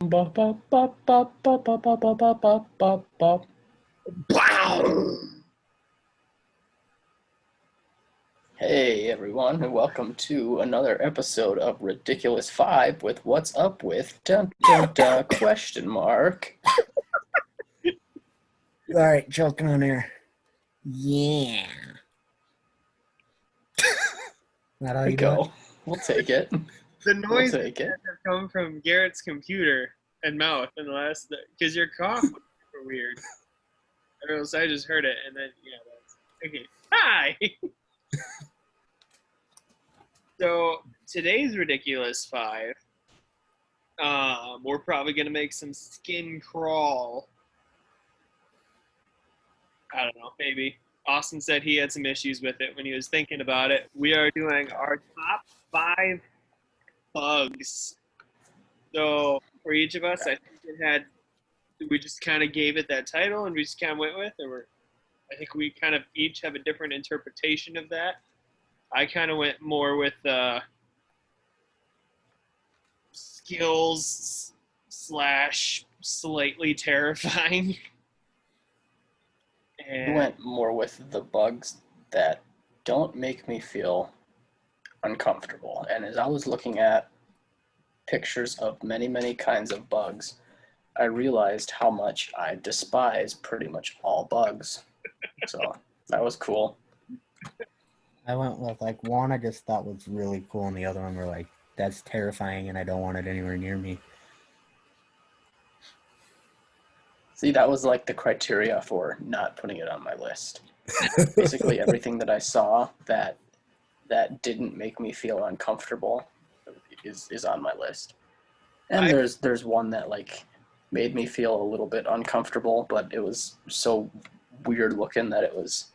Ba, ba, ba, ba, ba, ba, ba, ba, ba, ba, ba, ba. Wow. Hey everyone, and welcome to another episode of Ridiculous 5 with What's Up with dun dun dun question mark. All right, joking on air. Yeah. Not how There we you do it? go. We'll take it. The We'll noise take it. have come from Garrett's computer and mouth in the last, because your cough was super weird. I don't know, so I just heard it, and then that's okay. Hi. So today's ridiculous 5. We're probably gonna make some skin crawl. I don't know, maybe. Austin said he had some issues with it when he was thinking about it. We are doing our top 5 bugs. So for each of us, I think it had. We just kind of gave it that title and we just kind of went with it. I think we kind of each have a different interpretation of that. I kind of went more with skills slash slightly terrifying. We went more with the bugs that don't make me feel uncomfortable. And as I was looking at pictures of many, many kinds of bugs, I realized how much I despise pretty much all bugs. So that was cool. I went with like one I just thought was really cool, and the other one were like, that's terrifying, and I don't want it anywhere near me. See, that was like the criteria for not putting it on my list. Basically, everything that I saw that didn't make me feel uncomfortable is on my list. And there's one that like made me feel a little bit uncomfortable, but it was so weird looking that it was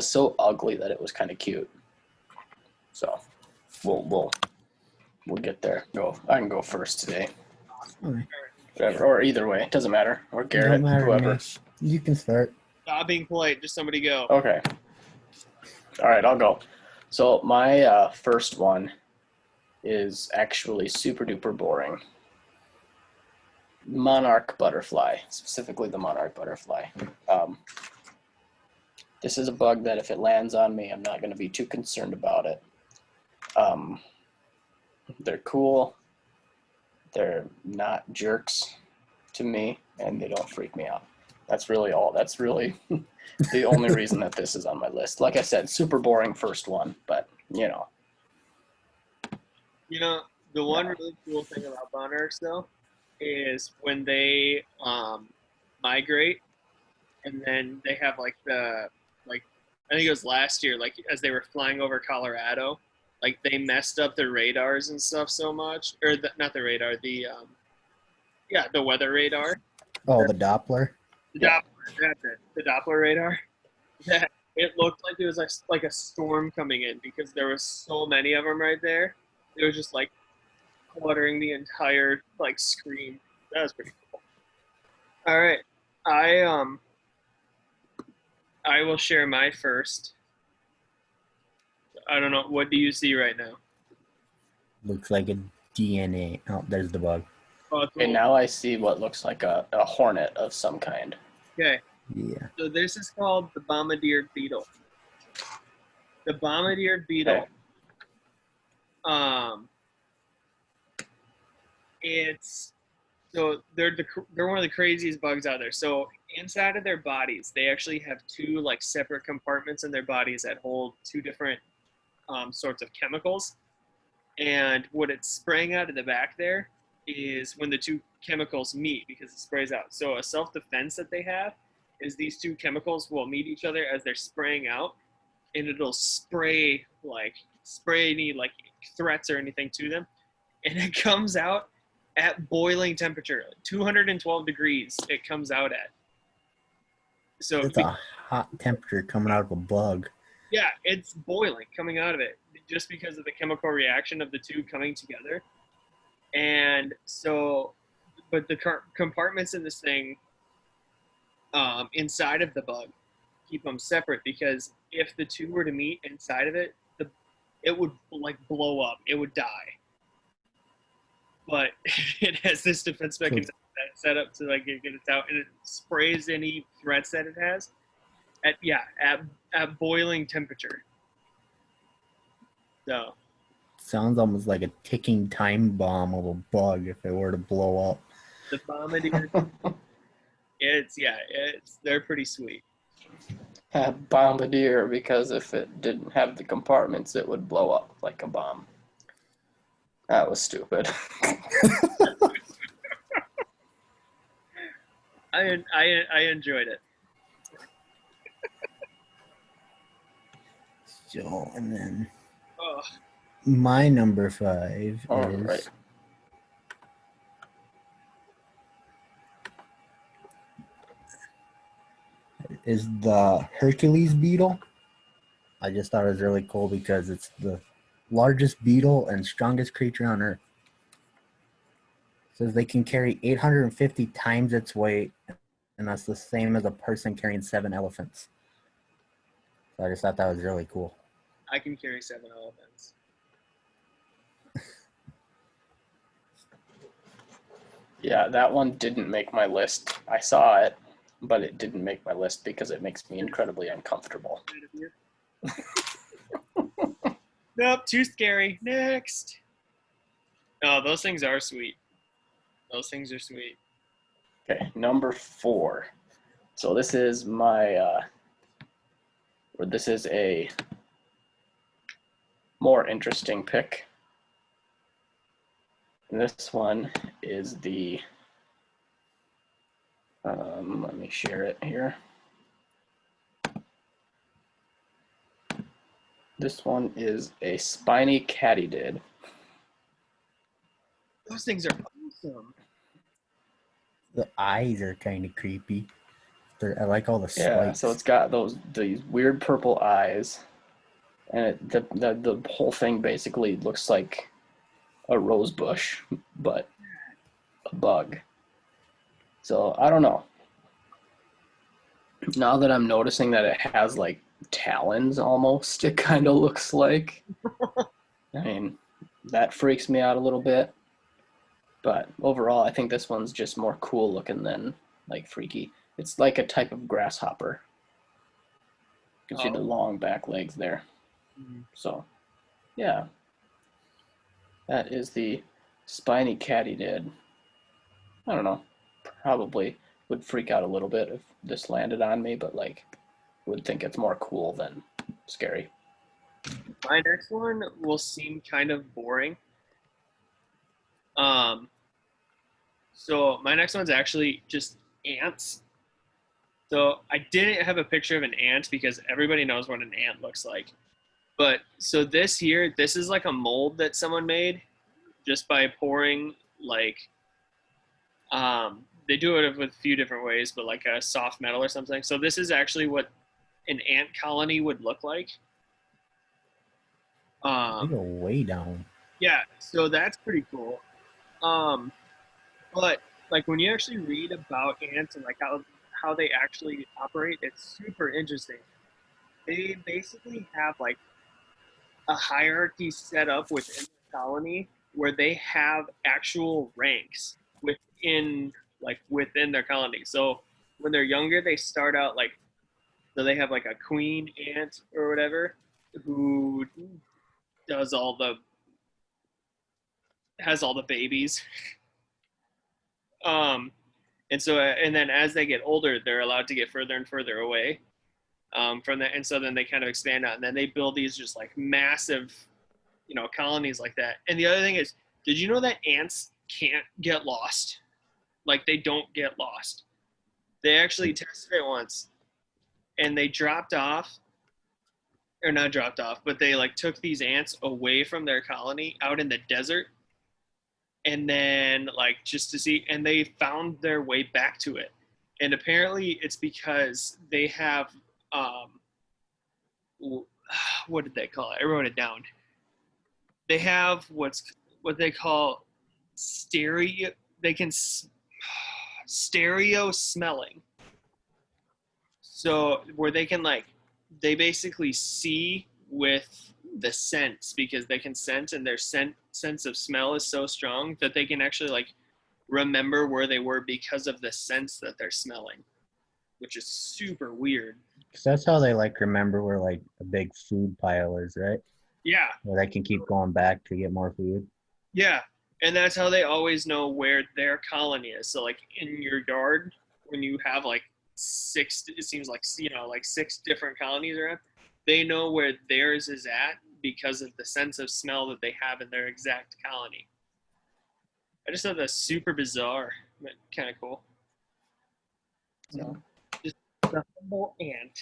so ugly that it was kind of cute. So we'll get there. I can go first today. Okay. Whatever, or either way, it doesn't matter. Or Garrett, Don't matter to whoever. me. You can start. Stop being polite. Just somebody go. Okay. All right, I'll go. So my first one is actually super duper boring. Monarch butterfly, specifically the monarch butterfly. This is a bug that if it lands on me, I'm not going to be too concerned about it. They're cool. They're not jerks to me, and they don't freak me out. That's really all. That's really the only reason that this is on my list. Like I said, super boring first one, but you know. You know, the one really cool thing about monarchs though is when they migrate, and then they have like I think it was last year, like as they were flying over Colorado, like they messed up the radars and stuff so much, or not the radar, the weather radar. Oh, the Doppler? The Doppler, that's it. The Doppler radar. Yeah, it looked like it was like a storm coming in because there was so many of them right there. It was just like cluttering the entire like screen. That was pretty cool. All right, I will share my first. I don't know. What do you see right now? Looks like a DNA. Oh, there's the bug. Oh, Okay, now I see what looks like a hornet of some kind. Okay. Yeah. So this is called the bombardier beetle. The bombardier beetle. Okay. It's so they're one of the craziest bugs out there. So inside of their bodies, they actually have two like separate compartments in their bodies that hold two different sorts of chemicals. And what it's spraying out of the back there is when the two chemicals meet because it sprays out. So a self-defense that they have is these two chemicals will meet each other as they're spraying out, and it'll spray any like threats or anything to them, and it comes out at boiling temperature, 212 degrees. It comes out at. So it's a hot temperature coming out of a bug. Yeah, it's boiling coming out of it just because of the chemical reaction of the two coming together. And so, but the compartments in this thing inside of the bug keep them separate because if the two were to meet inside of it, it would like blow up. It would die. but it has this defense mechanism that's set up to like get it out, and it sprays any threats that it has at boiling temperature. So Sounds almost like a ticking time bomb of a bug if it were to blow up. the bombardier, they're pretty sweet. Bombardier, because if it didn't have the compartments, it would blow up like a bomb. That was stupid. I enjoyed it. So, and then Oh, my number 5 All is right. the Hercules beetle. I just thought it was really cool because it's the largest beetle and strongest creature on Earth. It says they can carry 850 times its weight, and that's the same as a person carrying 7 elephants. So I just thought that was really cool. I can carry 7 elephants. Yeah, that one didn't make my list. I saw it, but it didn't make my list because it makes me incredibly uncomfortable. Nope, too scary. Next. Oh, those things are sweet. Those things are sweet. Okay, number 4. So this is my, this is a more interesting pick. And this one is the, let me share it here. This one is a spiny katydid. Those things are awesome. The eyes are kind of creepy. I like all the spikes. Yeah, so it's got these weird purple eyes, and the whole thing basically looks like a rose bush, but a bug. So I don't know. Now that I'm noticing that it has like talons almost, it kind of looks like. I mean, that freaks me out a little bit. But overall, I think this one's just more cool looking than like freaky. It's like a type of grasshopper. You can see the long back legs there. So, yeah. That is the spiny katydid. I don't know. Probably would freak out a little bit if this landed on me, but like, would think it's more cool than scary. My next one will seem kind of boring. So my next one's actually just ants. So I didn't have a picture of an ant because everybody knows what an ant looks like. But so this is like a mold that someone made just by pouring like, they do it with a few different ways, but like a soft metal or something. So this is actually what an ant colony would look like. They go way down. Yeah, so that's pretty cool. But like when you actually read about ants and like how they actually operate, it's super interesting. They basically have like a hierarchy set up within the colony where they have actual ranks within their colony. So when they're younger, they start out like, so they have like a queen ant or whatever who has all the babies. And then as they get older, they're allowed to get further and further away from that. And so then they kind of expand out, and then they build these just like massive, colonies like that. And the other thing is, did you know that ants can't get lost? Like they don't get lost. They actually tested it once, and they not dropped off, but they like took these ants away from their colony out in the desert, and then like just to see, and they found their way back to it. And apparently it's because they have what did they call it? I wrote it down. They have what they call stereo smelling. So where they can they basically see with the scents because they can scent, and their sense of smell is so strong that they can actually like remember where they were because of the scents that they're smelling, which is super weird. 'Cause that's how they like remember where like a big food pile is, right? Yeah, Where they can keep going back to get more food. yeah. And that's how they always know where their colony is. So like in your yard, when you have like six, it seems like, you know, like 6 different colonies around, they know where theirs is at because of the sense of smell that they have in their exact colony. I just thought that's super bizarre, but kind of cool. So, just the humble ant.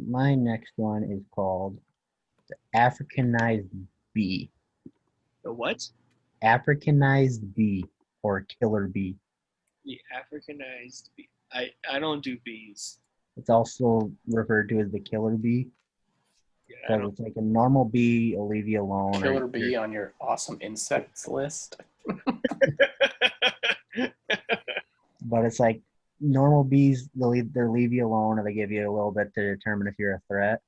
My next one is called the Africanized bee. The what? Africanized bee or killer bee. The Africanized bee. I don't do bees. It's also referred to as the killer bee Yeah, because it's like a normal bee will leave you alone. or Killer bee on your awesome insects list. But it's like normal bees, they'll leave you alone or they give you a little bit to determine if you're a threat.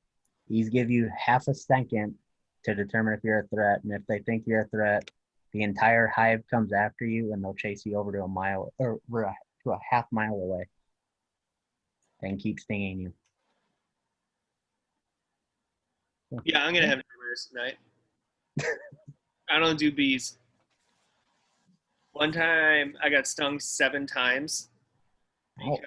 These give you half a second to determine if you're a threat. And if they think you're a threat, the entire hive comes after you and they'll chase you over to a mile or to a half mile away and keep stinging you. Yeah, I'm gonna have nightmares tonight. I don't do bees. One time I got stung 7 times. Oh,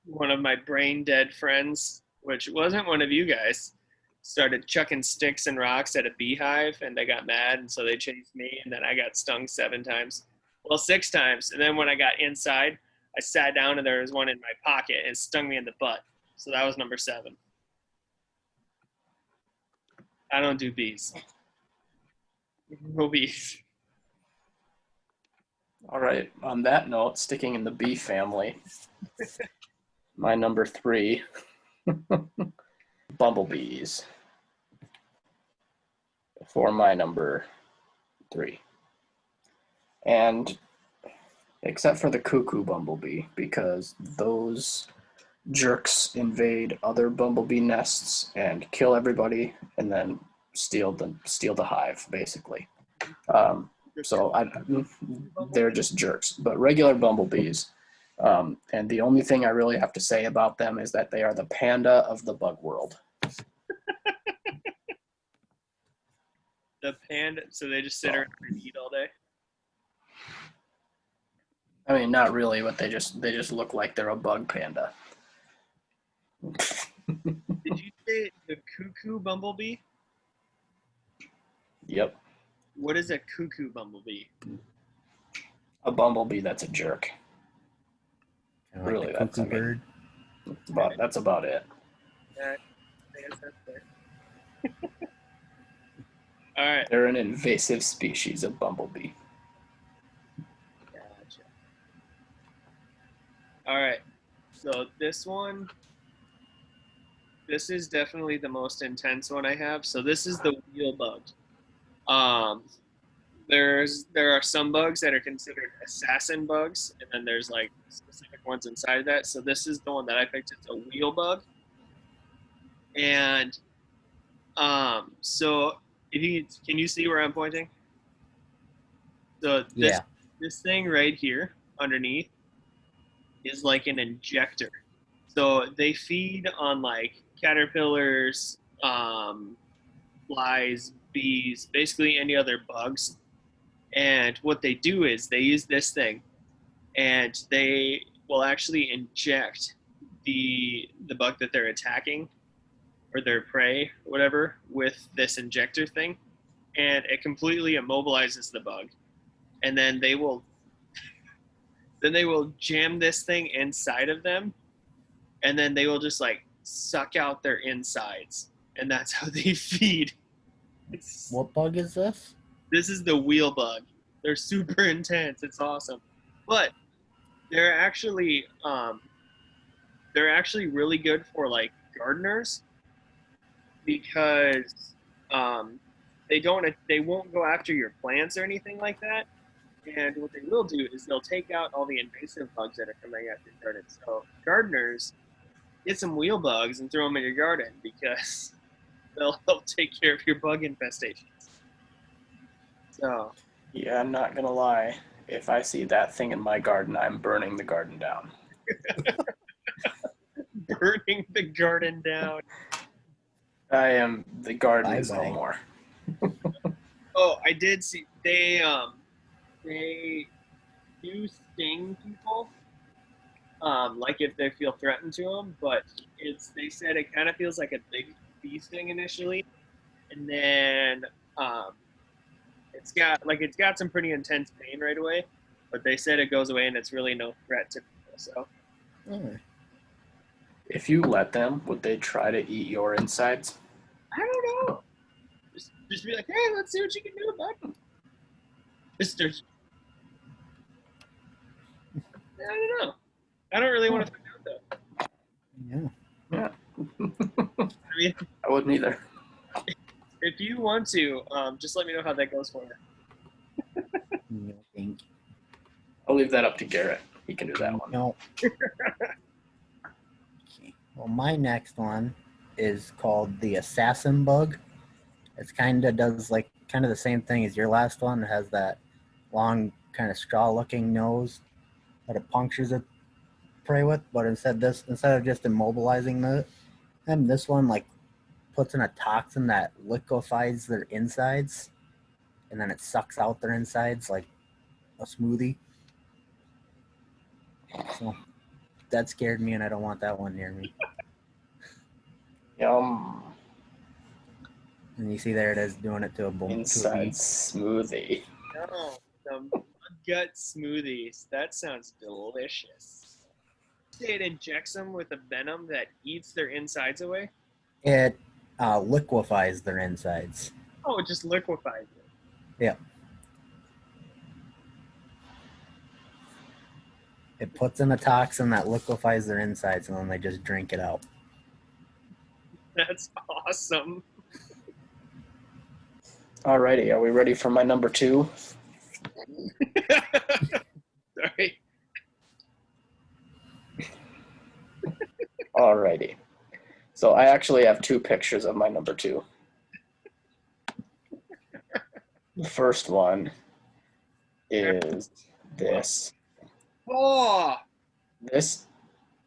One of my brain dead friends, which wasn't one of you guys, started chucking sticks and rocks at a beehive, and they got mad, and so they chased me, and then I got stung 7 times. Well, 6 times, and then when I got inside, I sat down and there was one in my pocket and it stung me in the butt. So that was number 7. I don't do bees. No bees. All right. On that note, sticking in the bee family, my number 3, bumblebees. For my number 3. And except for the cuckoo bumblebee, because those jerks invade other bumblebee nests and kill everybody, and then steal the hive, basically. So they're just jerks. But regular bumblebees, and the only thing I really have to say about them is that they are the panda of the bug world. The panda, so they just sit around and eat all day. I mean, not really, but they just look like they're a bug panda. Did you say the cuckoo bumblebee? Yep, What is a cuckoo bumblebee? a bumblebee that's a jerk. kind of like Really, the that's, cuckoo I mean, bird. That's about it. I guess that's fair. All right. They're an invasive species of bumblebee. Gotcha. All right. So this is definitely the most intense one I have. So this is the wheel bug. There are some bugs that are considered assassin bugs, and then there's like specific ones inside that. So this is the one that I picked. It's a wheel bug, and so can you see where I'm pointing? So this thing right here underneath is like an injector. So they feed on like caterpillars, flies, bees, basically any other bugs. And what they do is they use this thing, and they will actually inject the bug that they're attacking or their prey, or whatever, with this injector thing, and it completely immobilizes the bug. And then they will jam this thing inside of them, and then they will just like suck out their insides, and that's how they feed. What bug is this? This is the wheel bug. They're super intense. It's awesome, but they're actually really good for like gardeners because they won't go after your plants or anything like that. And what they will do is they'll take out all the invasive bugs that are coming at your garden. So gardeners get some wheel bugs and throw them in your garden because they'll help take care of your bug infestations. So Yeah, I'm not gonna lie. If I see that thing in my garden, I'm burning the garden down. burning the garden down. The garden is no Bye-bye. more. Oh, I did see they do sting people, like if they feel threatened to them, but they said it kind of feels like a bee sting initially, and then um, it's got some pretty intense pain right away, but they said it goes away and it's really no threat to people. So Oh, If you let them, would they try to eat your insides? I don't know. Just be like, hey, let's see what you can do, bud. Mister, I don't know. I don't really want to find out though. yeah. Yeah, I mean, I wouldn't either. if you want to, just let me know how that goes for you. No, thank I'll leave that up to Garrett. He can do that you. one. No. Okay. Well, my next one is called the assassin bug. It's kind of does like kind of the same thing as your last one. It has that long kind of straw-looking nose that it punctures its prey with, but instead of just immobilizing this one like puts in a toxin that liquefies their insides, and then it sucks out their insides like a smoothie. So that scared me, and I don't want that one near me. Yum. And you see there it is doing it to a Inside bee. smoothie. No, some gut smoothies. That sounds delicious. It injects them with a venom that eats their insides away. It liquefies their insides. Oh, it just liquefies it. Yeah. It puts in a toxin that liquefies their insides, and then they just drink it out. That's awesome. Alrighty, are we ready for my number 2? Sorry. Alrighty. So I actually have 2 pictures of my number 2. The first one is this. Oh, This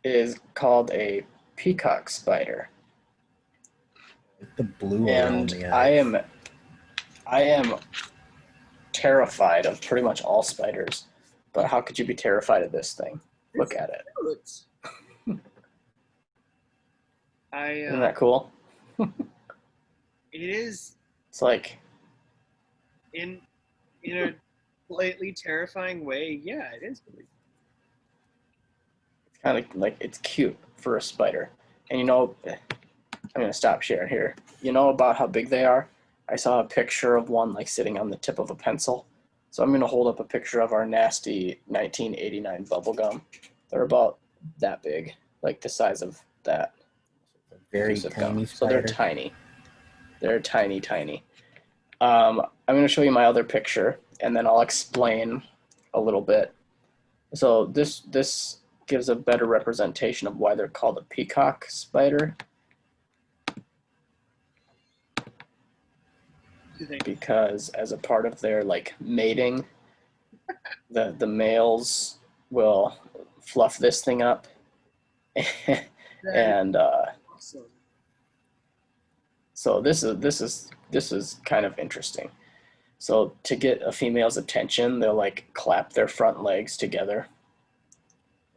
is called a peacock spider. The blue And around the I am terrified of pretty much all spiders. But how could you be terrified of this thing? Look at it. Isn't that cool? it is It's like, in a slightly terrifying way. Yeah, it is. it's kind of like it's cute for a spider. And you know, I'm gonna stop sharing here. You know about how big they are? I saw a picture of one like sitting on the tip of a pencil. So I'm gonna hold up a picture of our nasty 1989 bubble gum. They're about that big, like the size of that very piece of tiny gum. So they're spider. tiny. They're tiny, tiny. I'm gonna show you my other picture, and then I'll explain a little bit. So this gives a better representation of why they're called a peacock spider. Because as a part of their like mating, the males will fluff this thing up, and Awesome. so this is kind of interesting. So to get a female's attention, they'll like clap their front legs together,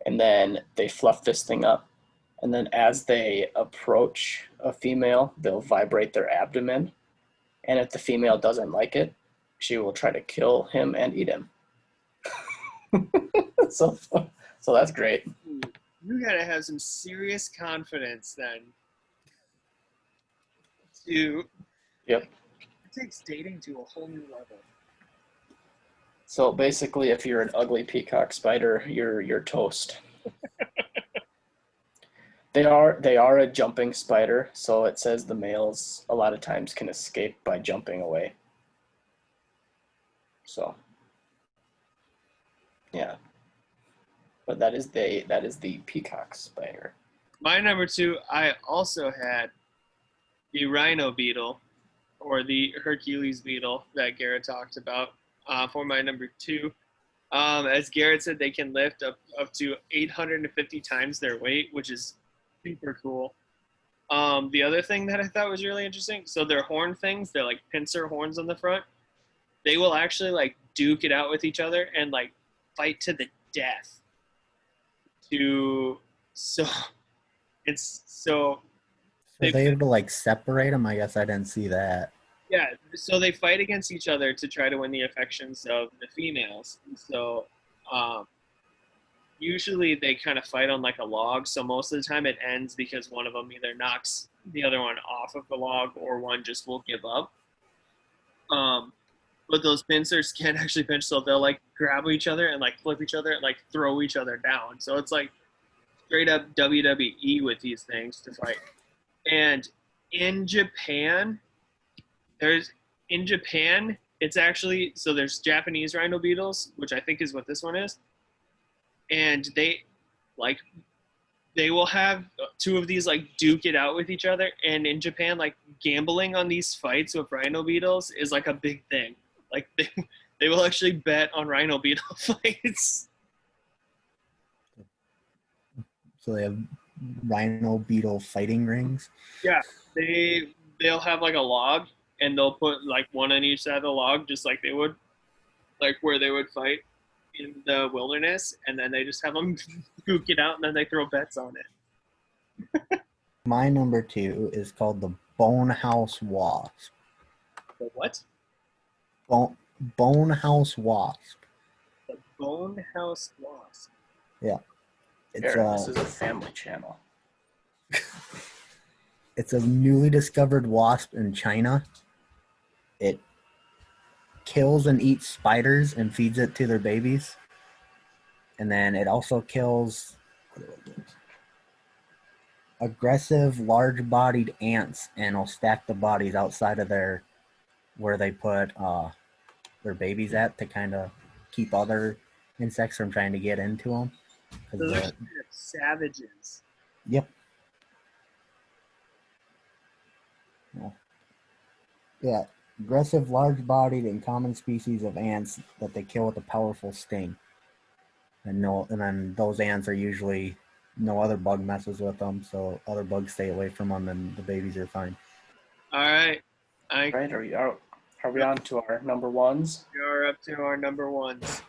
and then they fluff this thing up, and then as they approach a female, they'll vibrate their abdomen, and if the female doesn't like it, she will try to kill him and eat him. so that's great. You gotta have some serious confidence then. To Yep. It takes dating to a whole new level. So basically, if you're an ugly peacock spider, you're toast. They are a jumping spider, so it says the males a lot of times can escape by jumping away. So yeah, but that is the peacock spider. My number 2, I also had the rhino beetle, or the Hercules beetle that Garrett talked about, for my number 2. As Garrett said, they can lift up to 850 times their weight, which is super cool. The other thing that I thought was really interesting, so their horn things, they're like pincer horns on the front. They will actually like duke it out with each other and like fight to the death. To so it's so So they they able to like separate them? I guess I didn't see that. yeah, so they fight against each other to try to win the affections of the females. So um, usually they kind of fight on like a log. So most of the time it ends because one of them either knocks the other one off of the log or one just will give up. Um, but those pincers can't actually pinch, so they'll like grab each other and like flip each other and like throw each other down. So it's like straight up WWE with these things to fight. And in Japan, there's in Japan, it's actually so there's Japanese rhino beetles, which I think is what this one is, and like they will have two of these like duke it out with each other. And in Japan, like gambling on these fights with rhino beetles is like a big thing. Like they will actually bet on rhino beetle fights. So they have rhino beetle fighting rings. Yeah, they'll have like a log, and they'll put like one on each side of the log, just like they would, like where they would fight in the wilderness, and then they just have them duke it out, and then they throw bets on it. My number 2 is called the Bonehouse Wasp. The what? Bonehouse Wasp. The Bonehouse Wasp. It's Aaron, this a is a family channel. it's a newly discovered wasp in China. It kills and eats spiders and feeds it to their babies. And then it also kills aggressive, large-bodied ants and will stack the bodies outside of their where they put their babies at to kind of keep other insects from trying to get into them. Those are savages. Yep. Yeah, aggressive, large-bodied, and common species of ants that they kill with a powerful sting. And then those ants are usually no other bug messes with them, so other bugs stay away from them, and the babies are fine. All right, Right? Are we on to our number ones? we are up to our number 1s.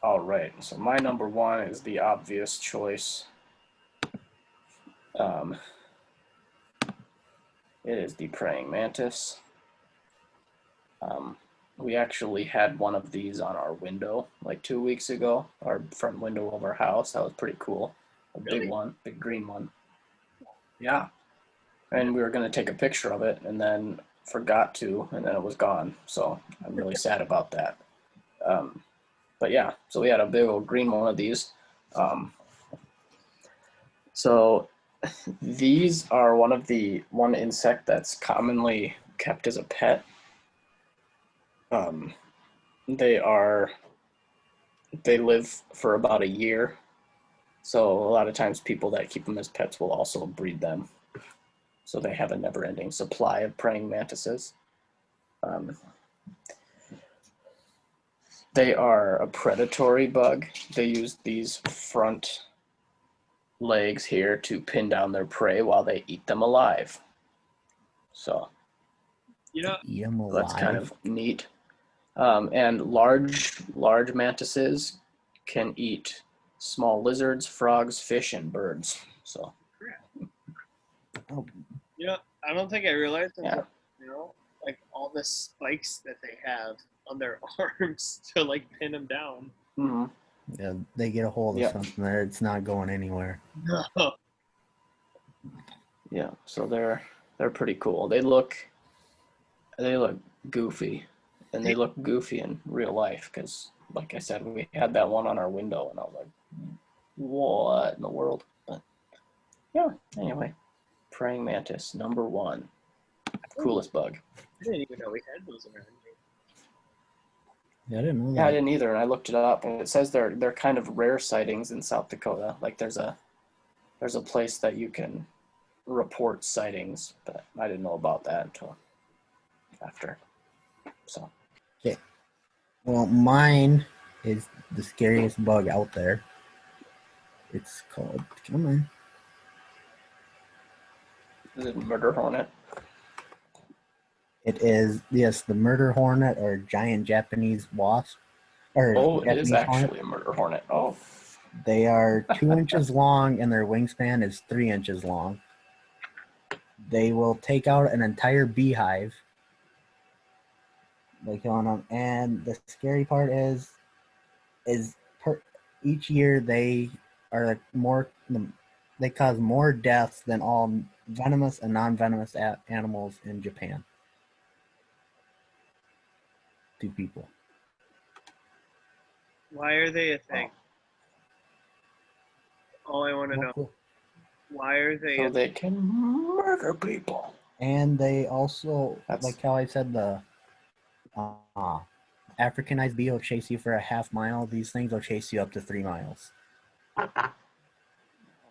All right. So my number 1 is the obvious choice. It is the praying mantis. We actually had one of these on our window like 2 weeks ago, our front window of our house. That was pretty cool. A Really? big one, big green one. Yeah. And we were going to take a picture of it and then forgot to, and then it was gone. So I'm really sad about that. But yeah, so we had a big old green one of these. So these are one insect that's commonly kept as a pet. They live for about a year. So a lot of times people that keep them as pets will also breed them. So they have a never-ending supply of praying mantises. They are a predatory bug. They use these front legs here to pin down their prey while they eat them alive. So You know, Eat 'em that's kind alive. of neat. And large mantises can eat small lizards, frogs, fish, and birds. So Oh, you know, I don't think I realized yeah. that, like all the spikes that they have on their arms to like pin them down. Mhm. yeah, they get a hold of Yep. something there. It's not going anywhere. Yeah, so they're pretty cool. They look goofy, and they look goofy in real life because, like I said, we had that one on our window, and I was like, "What in the world?" But yeah, anyway, praying mantis number 1, coolest bug. I didn't even know we had those around here. Yeah, I didn't know Yeah, I that. didn't either, and I looked it up, and it says they're kind of rare sightings in South Dakota. Like there's there's a place that you can report sightings, but I didn't know about that until after. So Well, mine is the scariest bug out there. It's called, come on. is it murder hornet? It is, yes, the murder hornet or giant Japanese wasp. Or Oh, it is Japanese hornet. actually a murder hornet. Oh, They are 2 inches long and their wingspan is 3 inches long. They will take out an entire beehive. Like on them, and the scary part is each year they are like more. They cause more deaths than all venomous and non-venomous animals in Japan to people. Why are they a thing? All I want to know. Why are they? so they can murder people. And they also, That's- like how I said, the Africanized bee will chase you for a half mile. These things will chase you up to 3 miles.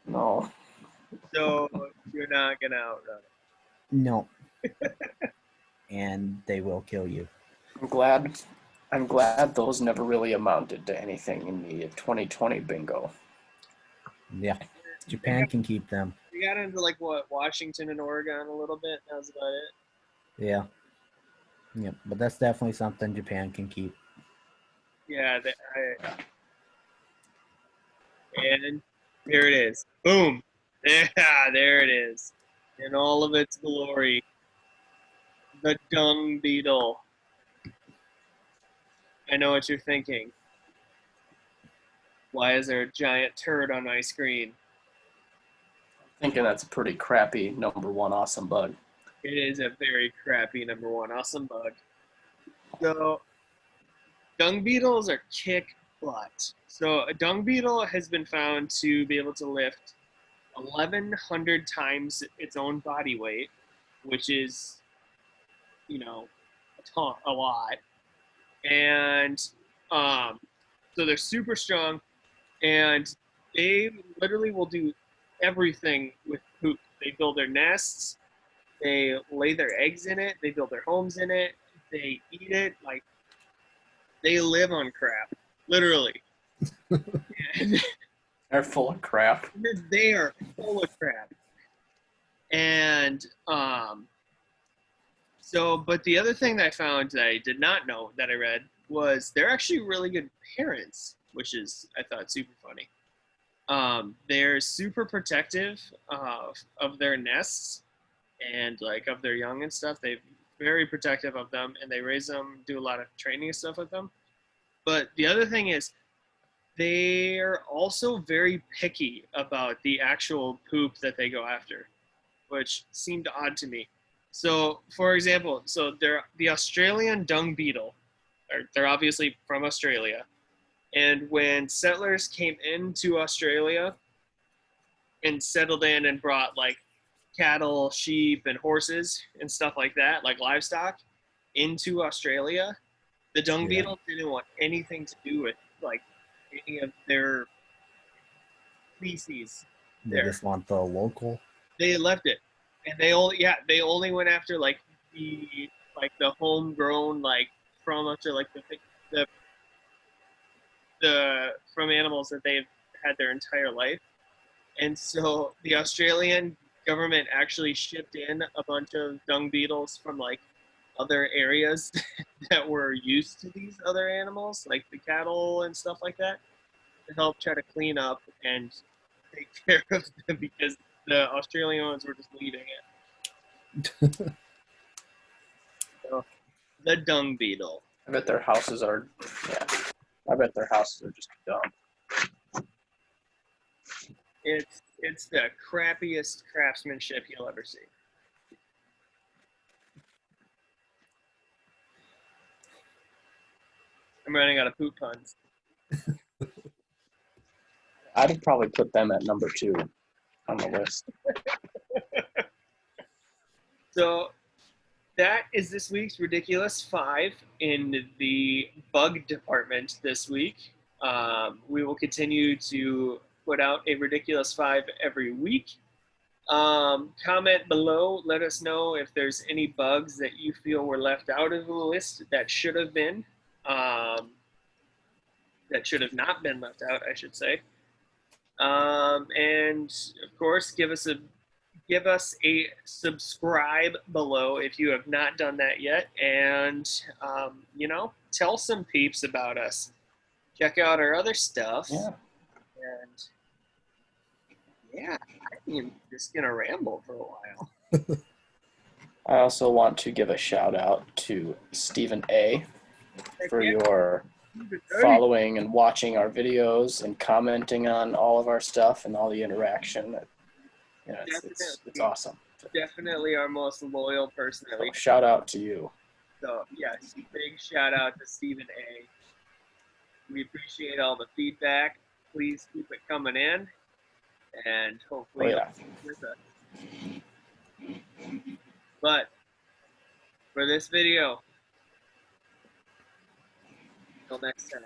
No. So you're not gonna outrun it. No. And they will kill you. I'm glad those never really amounted to anything in the 2020 bingo. Yeah. Japan can keep them. We got into like what Washington and Oregon a little bit. That was about it. Yeah. Yep. But that's definitely something Japan can keep. Yeah. And there it is. Boom. Yeah, there it is. In all of its glory. The dung beetle. I know what you're thinking. Why is there a giant turd on my screen? Thinking that's a pretty crappy number one awesome bug. It is a very crappy number one awesome bug. So, dung beetles are kick butt. So, a dung beetle has been found to be able to lift 1,100 times its own body weight, which is, a lot. And so they're super strong, and they literally will do everything with poop. They build their nests, they lay their eggs in it, they build their homes in it, they eat it, like they live on crap, literally. They're full of crap. They are full of crap. And but the other thing that I found that I did not know that I read was they're actually really good parents, which is, I thought, super funny. They're super protective of their nests and like of their young and stuff. They're very protective of them, and they raise them, do a lot of training and stuff with them. But the other thing is they're also very picky about the actual poop that they go after, which seemed odd to me. So, for example, they're the Australian dung beetle. They're obviously from Australia. And when settlers came into Australia and settled in and brought like cattle, sheep, and horses and stuff like that, like livestock, into Australia, the dung beetle didn't want anything to do with like any of their species. They just want the local. They left it, and they only went after like the homegrown, like from Australia, like the from animals that they've had their entire life. And so the Australian government actually shipped in a bunch of dung beetles from like other areas that were used to these other animals, like the cattle and stuff like that, to help try to clean up and take care of them, because the Australian ones were just leaving it. So, the dung beetle. I bet their houses are just dumb. It's the crappiest craftsmanship you'll ever see. I'm running out of poop puns. I'd probably put them at number 2 on the list. So that is this week's Ridiculous 5 in the bug department this week. We will continue to put out a ridiculous 5 every week. Comment below. Let us know if there's any bugs that you feel were left out of the list that should have been, that should have not been left out, I should say. And of course, give us a subscribe below if you have not done that yet, and you know, tell some peeps about us. Check out our other stuff. Yeah. And yeah, I'm just gonna ramble for a while. I also want to give a shout out to Stephen A. for your following and watching our videos and commenting on all of our stuff and all the interaction. You know, it's awesome. Definitely our most loyal person that So we. shout out to you. So yes, big shout out to Stephen A. We appreciate all the feedback. Please keep it coming in, and hopefully Oh, yeah. you'll with us. But for this video, until next time.